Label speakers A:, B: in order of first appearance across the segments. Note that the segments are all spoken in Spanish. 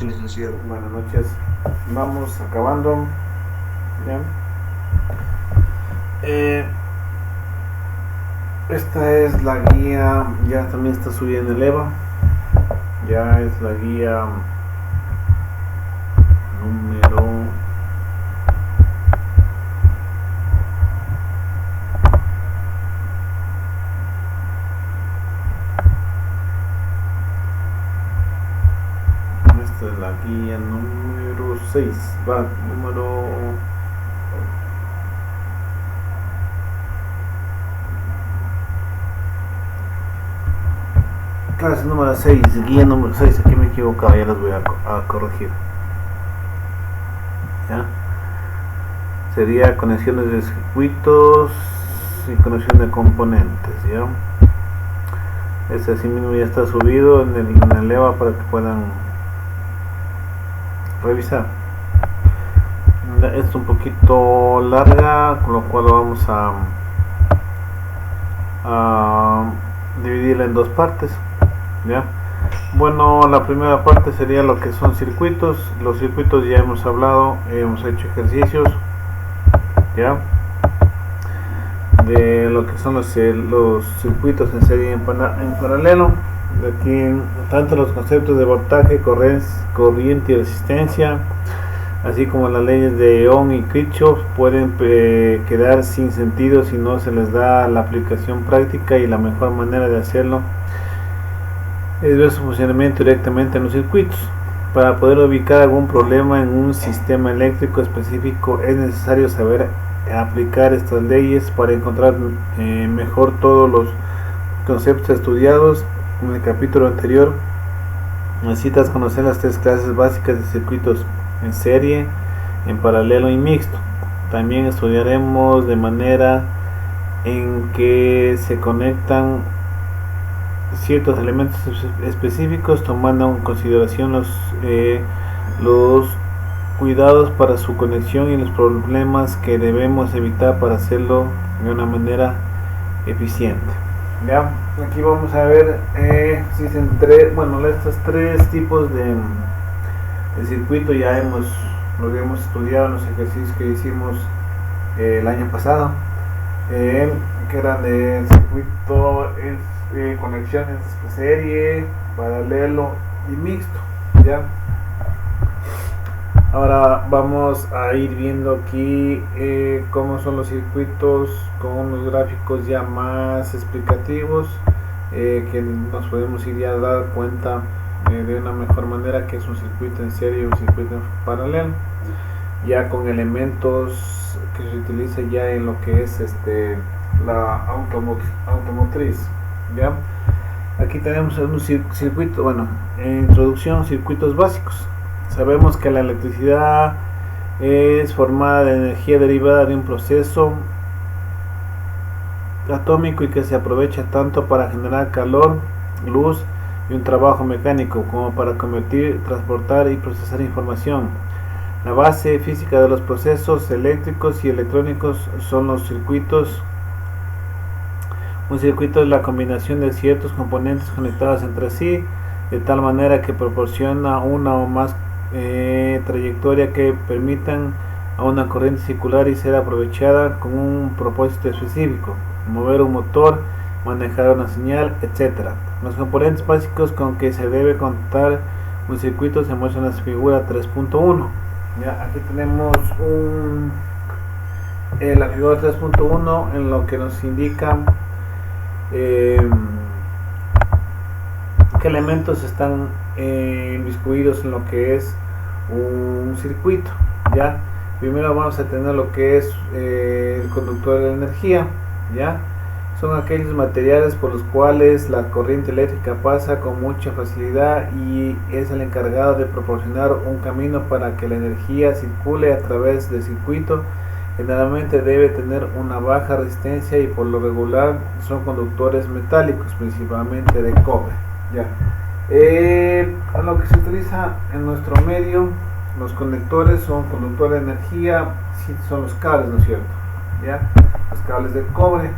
A: noches, licenciado.
B: Buenas noches. Vamos acabando. ¿Ya? Esta es la guía, ya también está subida en el EVA. Ya es la guía número 6, va, clase número 6, guía número 6, aquí me he equivocado, ya las voy a corregir. ¿Ya? Sería conexiones de circuitos y conexión de componentes, ¿ya? Este así mismo ya está subido en el EVA para que puedan revisar. Es un poquito larga, con lo cual vamos a dividirla en dos partes, ¿ya? Bueno, la primera parte sería lo que son circuitos. Los circuitos ya hemos hablado, hemos hecho ejercicios, ¿ya? De lo que son los circuitos en serie y en paralelo. De aquí tanto los conceptos de voltaje, corriente y resistencia, así como las leyes de Ohm y Kirchhoff, pueden quedar sin sentido si no se les da la aplicación práctica, y la mejor manera de hacerlo es ver su funcionamiento directamente en los circuitos. Para poder ubicar algún problema en un sistema eléctrico específico es necesario saber aplicar estas leyes para encontrar mejor todos los conceptos estudiados en el capítulo anterior. Necesitas conocer las tres clases básicas de circuitos: en serie, en paralelo y mixto. También estudiaremos de manera en que se conectan ciertos elementos específicos, tomando en consideración los cuidados para su conexión y los problemas que debemos evitar para hacerlo de una manera eficiente. Ya, aquí vamos a ver existen estos tres tipos de circuito. Ya lo habíamos estudiado en los ejercicios que hicimos el año pasado, que eran de circuito, conexiones de serie, paralelo y mixto. Ya, ahora vamos a ir viendo aquí cómo son los circuitos con unos gráficos ya más explicativos, que nos podemos ir ya a dar cuenta de una mejor manera que es un circuito en serie y un circuito en paralelo, ya con elementos que se utiliza ya en lo que es la automotriz. ¿Ya? Aquí tenemos un circuito, introducción, circuitos básicos. Sabemos que la electricidad es formada de energía derivada de un proceso atómico y que se aprovecha tanto para generar calor, luz y un trabajo mecánico, como para convertir, transportar y procesar información. La base física de los procesos eléctricos y electrónicos son los circuitos. Un circuito es la combinación de ciertos componentes conectados entre sí de tal manera que proporciona una o más trayectoria que permitan a una corriente circular y ser aprovechada con un propósito específico: mover un motor, manejar una señal, etc. Los componentes básicos con que se debe contar un circuito se muestran en la figura 3.1. Ya, aquí tenemos la figura 3.1, en lo que nos indica qué elementos están inmiscuidos en lo que es un circuito. Ya, primero vamos a tener lo que es el conductor de energía. Ya, son aquellos materiales por los cuales la corriente eléctrica pasa con mucha facilidad y es el encargado de proporcionar un camino para que la energía circule a través del circuito. Generalmente debe tener una baja resistencia y por lo regular son conductores metálicos, principalmente de cobre. Ya. Lo que se utiliza en nuestro medio, los conectores son conductores de energía, son los cables, ¿no es cierto? ¿Ya? Los cables de cobre,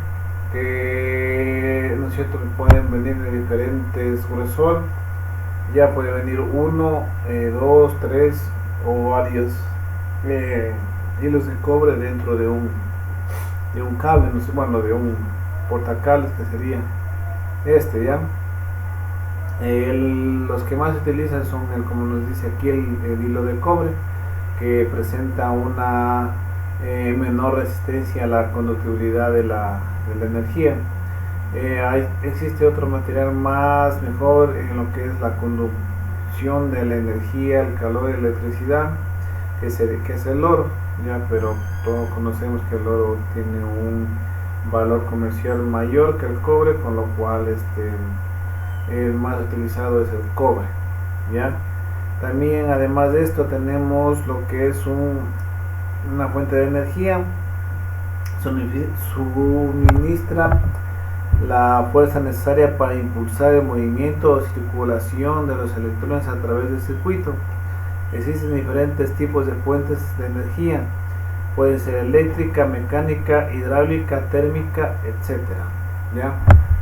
B: que, ¿no es cierto?, pueden venir de diferentes grosor, Ya puede venir uno, dos, tres o varios hilos de cobre dentro de un cable, no sé, bueno, de un portacables que sería este, ya. Los que más se utilizan son, como nos dice aquí, el hilo de cobre, que presenta una menor resistencia a la conductibilidad de la energía. Existe otro material más mejor en lo que es la conducción de la energía, el calor y la electricidad, que es el oro, ya, pero todos conocemos que el oro tiene un valor comercial mayor que el cobre, con lo cual el más utilizado es el cobre, ya. También, además de esto, tenemos lo que es una fuente de energía. Suministra la fuerza necesaria para impulsar el movimiento o circulación de los electrones a través del circuito. Existen diferentes tipos de fuentes de energía, puede ser eléctrica, mecánica, hidráulica, térmica, etcétera, ¿ya?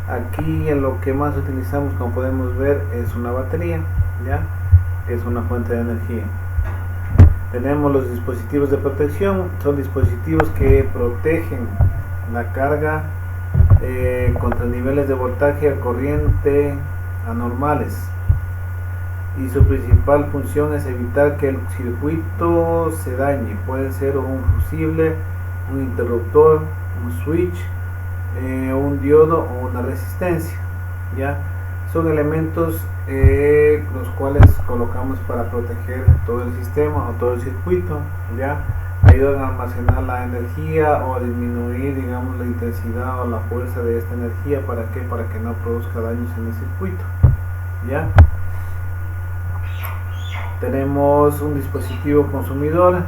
B: Aquí en lo que más utilizamos, como podemos ver, es una batería, ¿ya? Que es una fuente de energía. Tenemos los dispositivos de protección, son dispositivos que protegen la carga contra niveles de voltaje o corriente anormales, y su principal función es evitar que el circuito se dañe. Puede ser un fusible, un interruptor, un switch, un diodo o una resistencia, ¿ya? Son elementos los cuales colocamos para proteger todo el sistema o todo el circuito, ¿ya? Ayudan a almacenar la energía o a disminuir, digamos, la intensidad o la fuerza de esta energía. ¿Para qué? Para que no produzca daños en el circuito, ¿ya? Tenemos un dispositivo consumidor.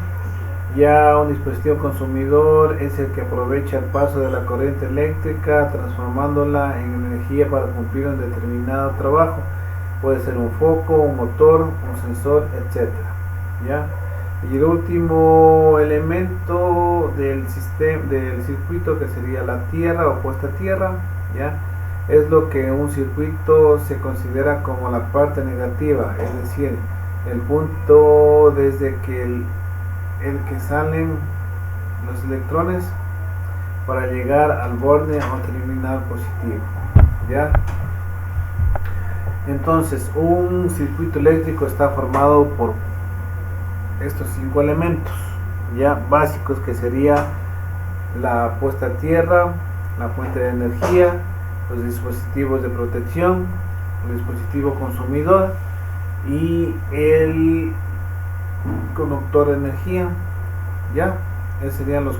B: Ya un dispositivo consumidor es el que aprovecha el paso de la corriente eléctrica transformándola en energía para cumplir un determinado trabajo. Puede ser un foco, un motor, un sensor, etcétera, ¿ya? Y el último elemento del circuito, que sería la tierra o puesta a tierra, ¿ya? Es lo que un circuito se considera como la parte negativa, es decir, el punto desde el que salen los electrones para llegar al borde o terminal positivo, ¿ya? Entonces, un circuito eléctrico está formado por estos 5 elementos ya básicos, que sería la puesta a tierra, la fuente de energía, los dispositivos de protección, el dispositivo consumidor y el conductor de energía, ya. Esos serían los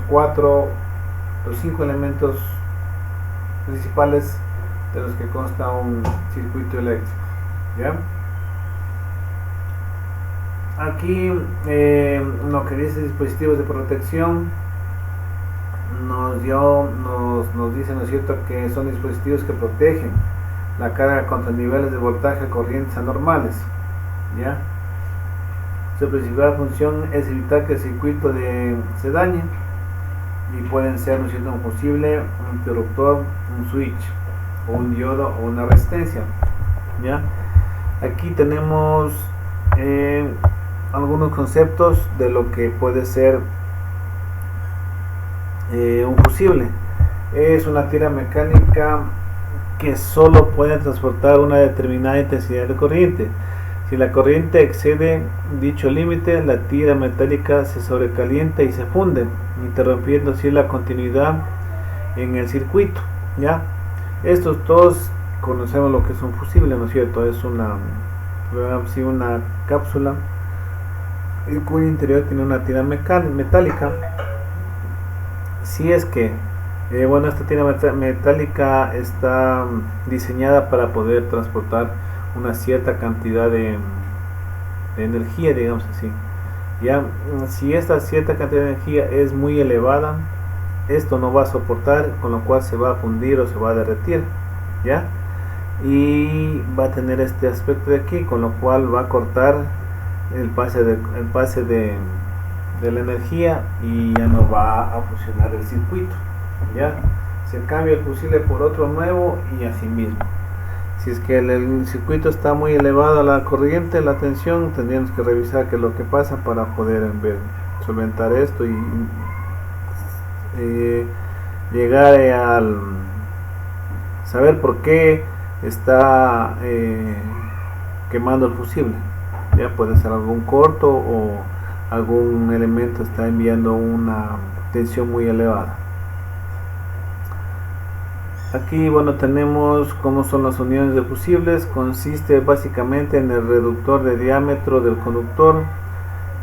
B: 5 elementos principales de los que consta un circuito eléctrico, ya. Aquí lo que dice dispositivos de protección nos dice, ¿no es cierto?, que son dispositivos que protegen la carga contra niveles de voltaje o corrientes anormales, ¿ya? Su principal función es evitar que el circuito se dañe, y pueden ser, ¿no es cierto?, un fusible, un interruptor, un switch, o un diodo o una resistencia, ¿ya? Aquí tenemos algunos conceptos de lo que puede ser un fusible. Es una tira mecánica que solo puede transportar una determinada intensidad de corriente. Si la corriente excede dicho límite, la tira metálica se sobrecalienta y se funde, interrumpiendo así la continuidad en el circuito, ¿ya? Estos dos conocemos lo que es un fusible, ¿no es cierto? Es una cápsula, el cuyo interior tiene una tira metálica. Si es que esta tira metálica está diseñada para poder transportar una cierta cantidad de energía, digamos así, ya. Si esta cierta cantidad de energía es muy elevada, esto no va a soportar, con lo cual se va a fundir o se va a derretir, ya, y va a tener este aspecto de aquí, con lo cual va a cortar el pase de la energía y ya no va a funcionar el circuito, ya. Se cambia el fusible por otro nuevo y así mismo. Si es que el circuito está muy elevado a la corriente, la tensión, tendríamos que revisar qué es lo que pasa para poder solventar esto y llegar al saber por qué está quemando el fusible. Ya puede ser algún corto o algún elemento está enviando una tensión muy elevada. Aquí bueno, tenemos cómo son las uniones de fusibles. Consiste básicamente en el reductor de diámetro del conductor.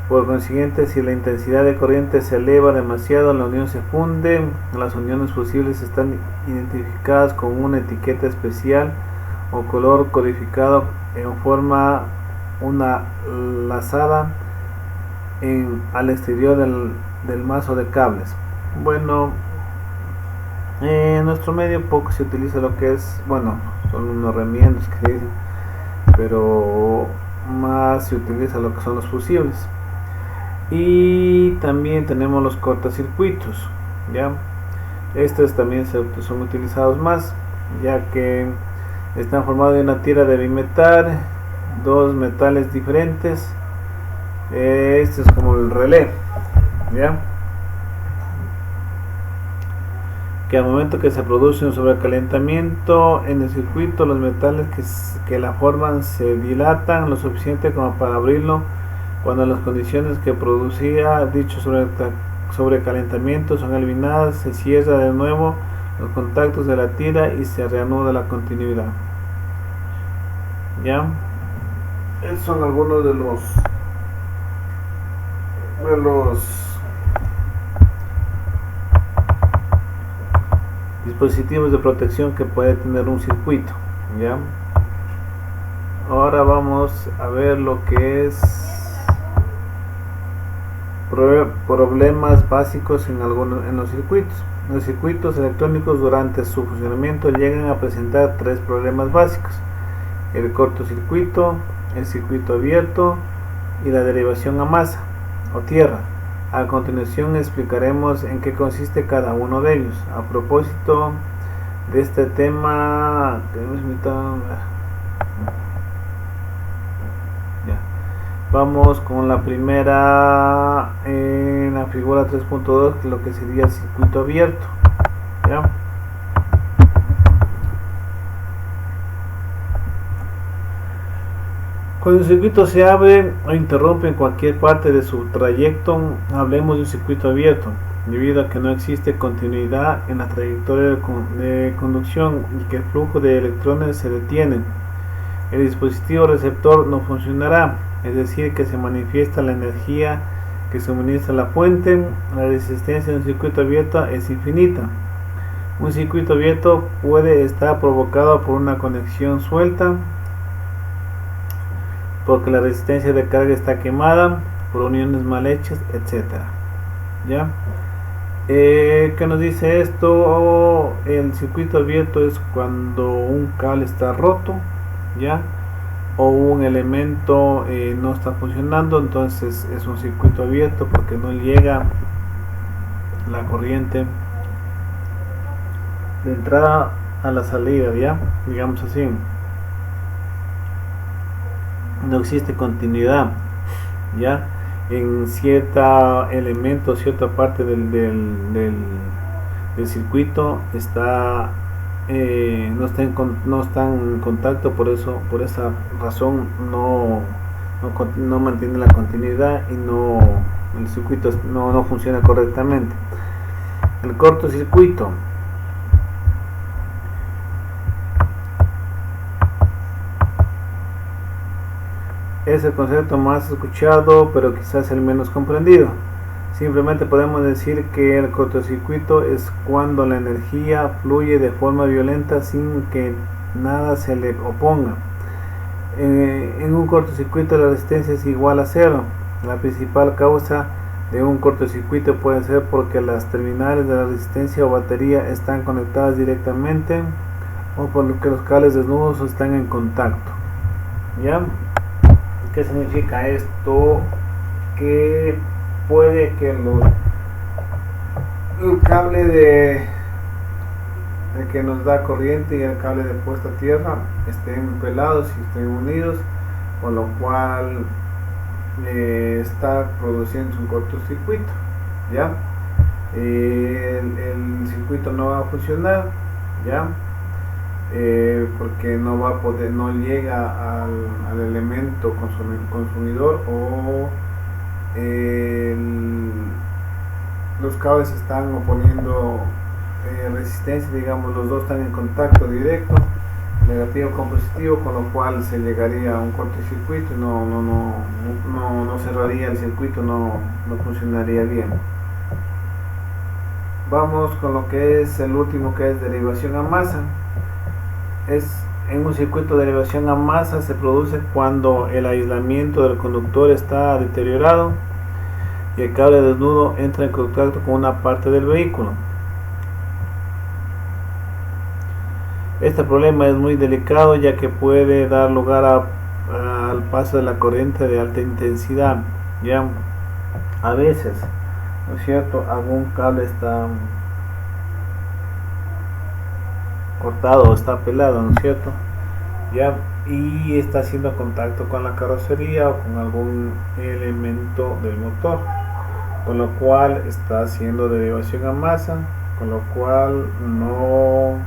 B: Por consiguiente, si la intensidad de corriente se eleva demasiado, la unión se funde. Las uniones fusibles están identificadas con una etiqueta especial o color codificado en forma una lazada al exterior del mazo de cables. Bueno, en nuestro medio poco se utiliza lo que es, bueno, son unos remiendos que dicen, pero más se utiliza lo que son los fusibles. Y también tenemos los cortocircuitos, ya estos también son utilizados más, ya que están formados de una tira de bimetal, dos metales diferentes. Este es como el relé, ya que al momento que se produce un sobrecalentamiento en el circuito, los metales que la forman se dilatan lo suficiente como para abrirlo. Cuando las condiciones que producía dicho sobrecalentamiento son eliminadas, se cierra de nuevo los contactos de la tira y se reanuda la continuidad. ¿Ya? Esos son algunos de los dispositivos de protección que puede tener un circuito. ¿Ya? Ahora vamos a ver lo que es problemas básicos en los circuitos. Los circuitos electrónicos durante su funcionamiento llegan a presentar tres problemas básicos: el cortocircuito, el circuito abierto y la derivación a masa o tierra. A continuación explicaremos en qué consiste cada uno de ellos. A propósito de este tema, vamos con la primera en la figura 3.2, que es lo que sería el circuito abierto. ¿Ya? Cuando el circuito se abre o interrumpe en cualquier parte de su trayecto, hablemos de un circuito abierto, debido a que no existe continuidad en la trayectoria de conducción y que el flujo de electrones se detiene. El dispositivo receptor no funcionará, es decir, que se manifiesta la energía que suministra la fuente. La resistencia de un circuito abierto es infinita. Un circuito abierto puede estar provocado por una conexión suelta, porque la resistencia de carga está quemada, por uniones mal hechas, etc. ¿Ya? ¿Qué nos dice esto? El circuito abierto es cuando un cable está roto, ¿ya? O un elemento no está funcionando, entonces es un circuito abierto porque no llega la corriente de entrada a la salida, ¿ya? Digamos así. No existe continuidad, ¿ya? En cierta elemento, cierta parte del circuito está no está en contacto, por esa razón no mantiene la continuidad y el circuito no funciona correctamente. El cortocircuito es el concepto más escuchado, pero quizás el menos comprendido. Simplemente podemos decir que el cortocircuito es cuando la energía fluye de forma violenta sin que nada se le oponga. En un cortocircuito la resistencia es igual a cero. La principal causa de un cortocircuito puede ser porque las terminales de la resistencia o batería están conectadas directamente, o por lo que los cables desnudos están en contacto. ¿Ya? ¿Qué significa esto? Que puede que el cable el que nos da corriente y el cable de puesta a tierra estén pelados y estén unidos, con lo cual está produciendo un cortocircuito, ya. El circuito no va a funcionar, ya, porque no va a poder, no llega al elemento consumidor, o los cables están oponiendo resistencia, digamos, los dos están en contacto directo, negativo con positivo, con lo cual se llegaría a un cortocircuito y no cerraría el circuito, no funcionaría bien. Vamos con lo que es el último, que es derivación a masa. En un circuito de derivación a masa se produce cuando el aislamiento del conductor está deteriorado y el cable desnudo entra en contacto con una parte del vehículo. Este problema es muy delicado, ya que puede dar lugar al paso de la corriente de alta intensidad, ya. A veces, ¿no es cierto?, algún cable está cortado o está pelado, ¿no es cierto?, ya, y está haciendo contacto con la carrocería o con algún elemento del motor, con lo cual está haciendo derivación a masa, con lo cual no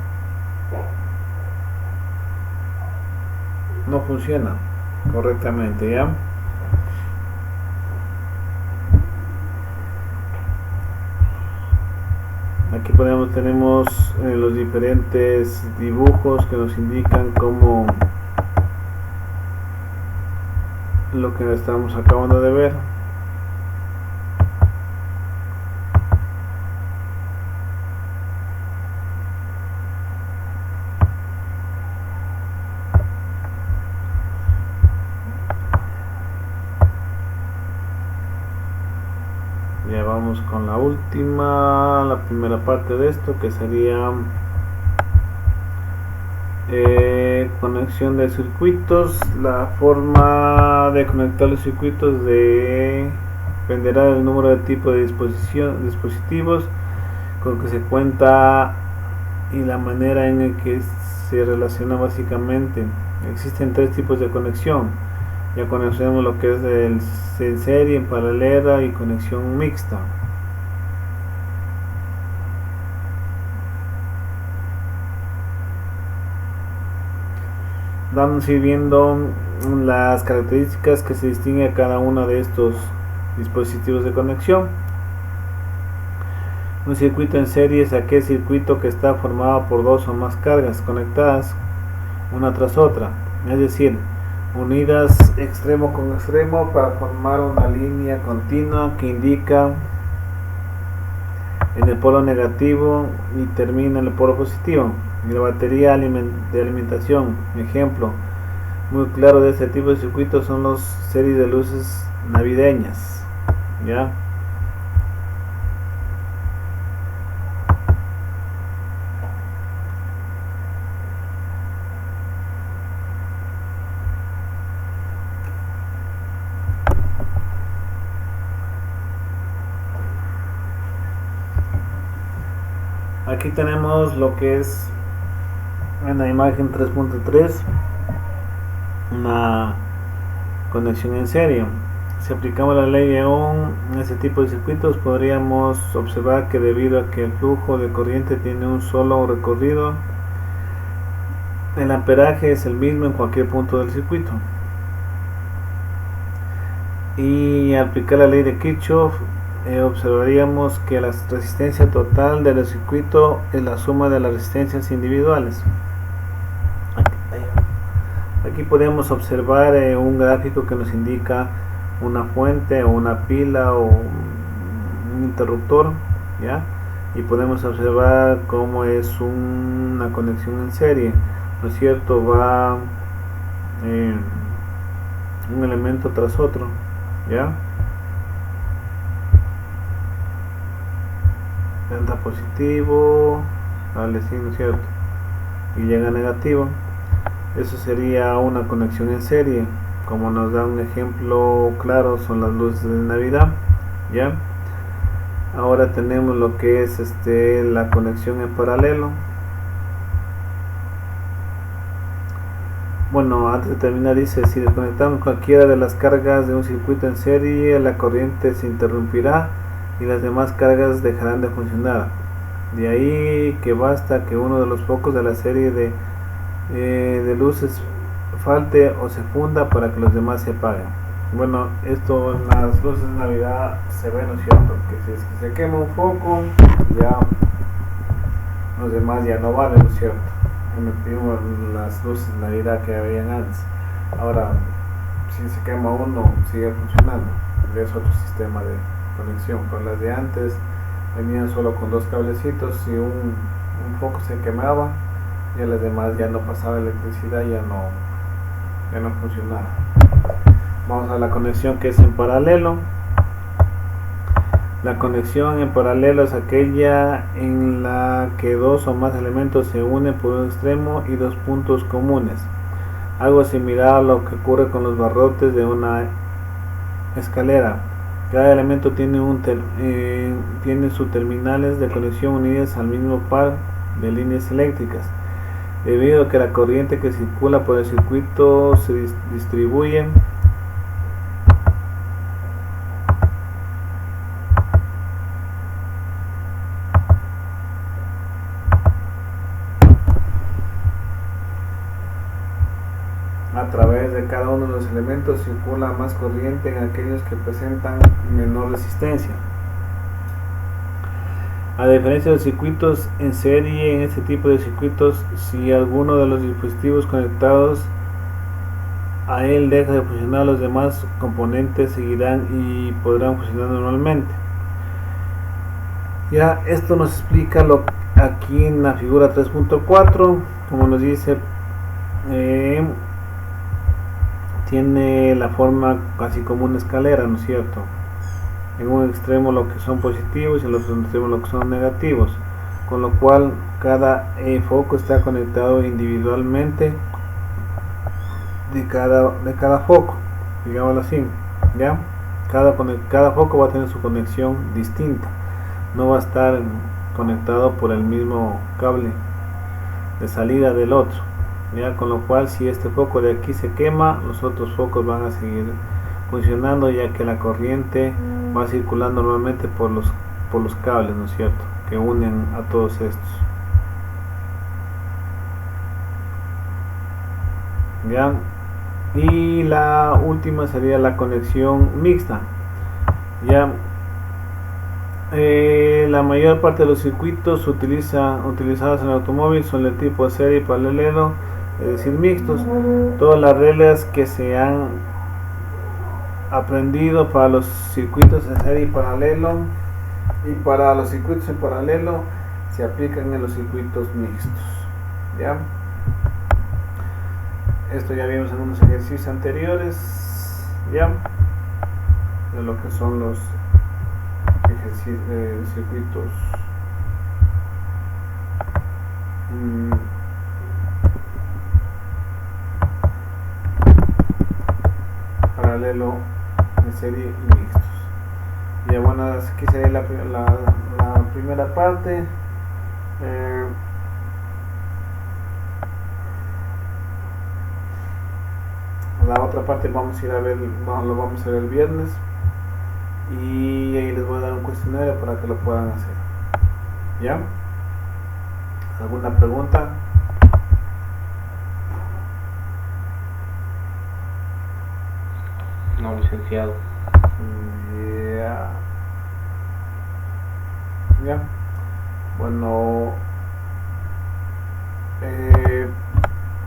B: funciona correctamente, ya. Aquí tenemos los diferentes dibujos que nos indican cómo lo que estamos acabando de ver. Ya vamos con la primera parte de esto, que sería conexión de circuitos. La forma de conectar los circuitos dependerá del número de tipo de dispositivos con que se cuenta y la manera en el que se relaciona. Básicamente existen tres tipos de conexión. Ya conocemos lo que es en serie, en paralela y conexión mixta. Vamos a ir viendo las características que se distinguen a cada uno de estos dispositivos de conexión. Un circuito en serie es aquel circuito que está formado por dos o más cargas conectadas una tras otra, es decir, unidas extremo con extremo para formar una línea continua que indica en el polo negativo y termina en el polo positivo. Y la batería de alimentación, ejemplo muy claro de este tipo de circuitos son los series de luces navideñas, ¿ya? Aquí tenemos lo que es en la imagen 3.3 una conexión en serie. Si aplicamos la ley de Ohm en este tipo de circuitos, podríamos observar que debido a que el flujo de corriente tiene un solo recorrido, el amperaje es el mismo en cualquier punto del circuito. Y al aplicar la ley de Kirchhoff, observaríamos que la resistencia total del circuito es la suma de las resistencias individuales. Aquí podemos observar un gráfico que nos indica una fuente o una pila o un interruptor, ¿ya? Y podemos observar cómo es una conexión en serie, ¿no es cierto? Va un elemento tras otro, ¿ya? Entra positivo, sale signo, ¿cierto? Y llega negativo. Eso sería una conexión en serie. Como nos da un ejemplo claro, son las luces de Navidad, ¿ya? Ahora tenemos lo que es la conexión en paralelo. Bueno, antes de terminar dice, si desconectamos cualquiera de las cargas de un circuito en serie, la corriente se interrumpirá y las demás cargas dejarán de funcionar. De ahí que basta que uno de los focos de la serie de luces falte o se funda para que los demás se apaguen. Bueno, esto en las luces de Navidad se ve, ¿no es cierto? Que si es que se quema un foco, ya los demás ya no valen, ¿no es cierto? Las luces de Navidad que habían antes. Ahora, si se quema uno, sigue funcionando. Es otro sistema de conexión. Pero las de antes venían solo con dos cablecitos. Si un foco se quemaba, ya las demás ya no pasaba electricidad, ya no funcionaba. Vamos a la conexión que es en paralelo. La conexión en paralelo es aquella en la que dos o más elementos se unen por un extremo y dos puntos comunes. Algo similar a lo que ocurre con los barrotes de una escalera. Cada elemento tiene sus terminales de conexión unidas al mismo par de líneas eléctricas. Debido a que la corriente que circula por el circuito se distribuye a través de cada uno de los elementos, circula más corriente en aquellos que presentan menor resistencia. A diferencia de los circuitos en serie, en este tipo de circuitos, si alguno de los dispositivos conectados a él deja de funcionar, los demás componentes seguirán y podrán funcionar normalmente. Ya esto nos explica aquí en la figura 3.4, como nos dice, tiene la forma casi como una escalera, ¿no es cierto? En un extremo lo que son positivos y en el otro extremo lo que son negativos, con lo cual cada foco está conectado individualmente de cada foco, digámoslo así, ¿ya? Cada foco va a tener su conexión distinta, no va a estar conectado por el mismo cable de salida del otro, ¿ya? Con lo cual si este foco de aquí se quema, los otros focos van a seguir funcionando, ya que la corriente va circulando normalmente por los cables, ¿no es cierto?, que unen a todos estos. ¿Ya? Y la última sería la conexión mixta. ¿Ya? La mayor parte de los circuitos utilizados en el automóvil son del tipo serie y paralelo, es decir, mixtos. Todas las reglas que se han aprendido para los circuitos en serie y paralelo y para los circuitos en paralelo se aplican en los circuitos mixtos. ¿Ya? Esto ya vimos en unos ejercicios anteriores, ¿ya? De lo que son los circuitos paralelo en serie y mixtos. Ya bueno, aquí sería la primera parte. La otra parte vamos a ir a ver, lo vamos a ver el viernes, y ahí les voy a dar un cuestionario para que lo puedan hacer. ¿Ya? ¿Alguna pregunta?
A: No, licenciado.
B: Ya. Bueno,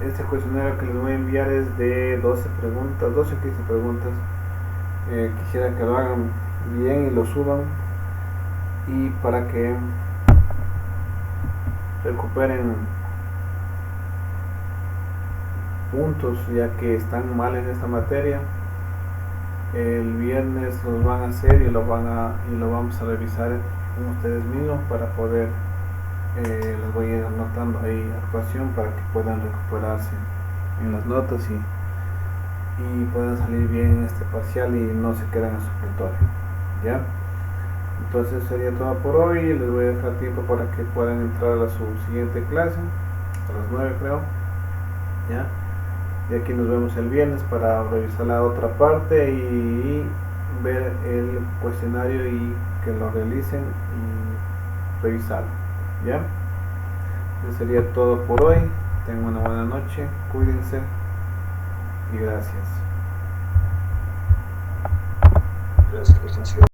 B: este cuestionario que les voy a enviar es de 12 preguntas, 12 o 15 preguntas. Quisiera que lo hagan bien y lo suban, y para que recuperen puntos, ya que están mal en esta materia. El viernes los van a hacer y lo vamos a revisar con ustedes mismos para poder, les voy a ir anotando ahí actuación para que puedan recuperarse en las notas y puedan salir bien en este parcial y no se queden en supletorio. ¿Ya? Entonces sería todo por hoy. Les voy a dejar tiempo para que puedan entrar a su siguiente clase, a las 9 creo. ¿Ya? y aquí nos vemos el viernes para revisar la otra parte y ver el cuestionario y que lo realicen y revisarlo. ¿Ya? Eso sería todo por hoy. Tengan una buena noche, cuídense y gracias.
A: Gracias, Constancio.